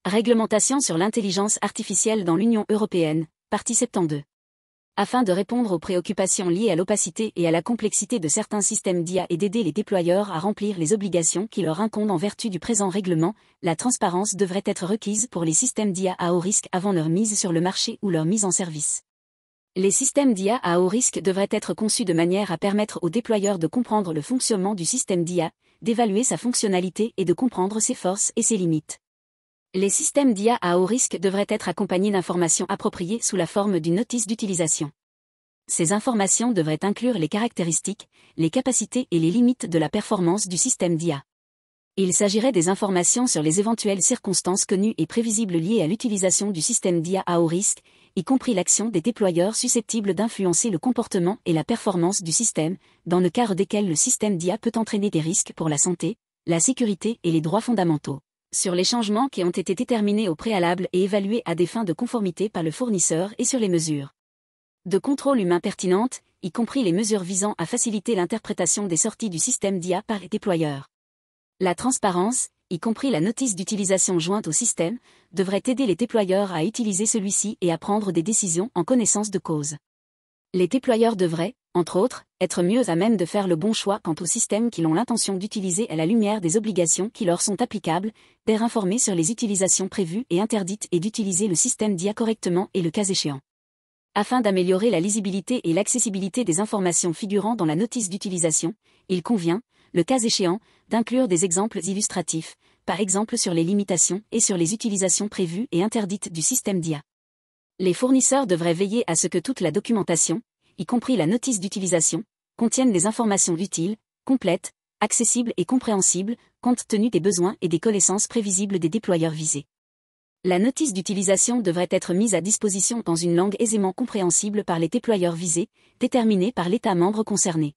Réglementation sur l'intelligence artificielle dans l'Union européenne, partie 72. Afin de répondre aux préoccupations liées à l'opacité et à la complexité de certains systèmes d'IA et d'aider les déployeurs à remplir les obligations qui leur incombent en vertu du présent règlement, la transparence devrait être requise pour les systèmes d'IA à haut risque avant leur mise sur le marché ou leur mise en service. Les systèmes d'IA à haut risque devraient être conçus de manière à permettre aux déployeurs de comprendre le fonctionnement du système d'IA, d'évaluer sa fonctionnalité et de comprendre ses forces et ses limites. Les systèmes d'IA à haut risque devraient être accompagnés d'informations appropriées sous la forme d'une notice d'utilisation. Ces informations devraient inclure les caractéristiques, les capacités et les limites de la performance du système d'IA. Il s'agirait des informations sur les éventuelles circonstances connues et prévisibles liées à l'utilisation du système d'IA à haut risque, y compris l'action des déployeurs susceptibles d'influencer le comportement et la performance du système, dans le cadre desquels le système d'IA peut entraîner des risques pour la santé, la sécurité et les droits fondamentaux. Sur les changements qui ont été déterminés au préalable et évalués à des fins de conformité par le fournisseur et sur les mesures de contrôle humain pertinentes, y compris les mesures visant à faciliter l'interprétation des sorties du système d'IA par les déployeurs. La transparence, y compris la notice d'utilisation jointe au système, devrait aider les déployeurs à utiliser celui-ci et à prendre des décisions en connaissance de cause. Les déployeurs devraient, entre autres, être mieux à même de faire le bon choix quant aux systèmes qu'ils ont l'intention d'utiliser à la lumière des obligations qui leur sont applicables, d'être informés sur les utilisations prévues et interdites et d'utiliser le système d'IA correctement et le cas échéant. Afin d'améliorer la lisibilité et l'accessibilité des informations figurant dans la notice d'utilisation, il convient, le cas échéant, d'inclure des exemples illustratifs, par exemple sur les limitations et sur les utilisations prévues et interdites du système d'IA. Les fournisseurs devraient veiller à ce que toute la documentation, y compris la notice d'utilisation, contienne des informations utiles, complètes, accessibles et compréhensibles, compte tenu des besoins et des connaissances prévisibles des déployeurs visés. La notice d'utilisation devrait être mise à disposition dans une langue aisément compréhensible par les déployeurs visés, déterminée par l'État membre concerné.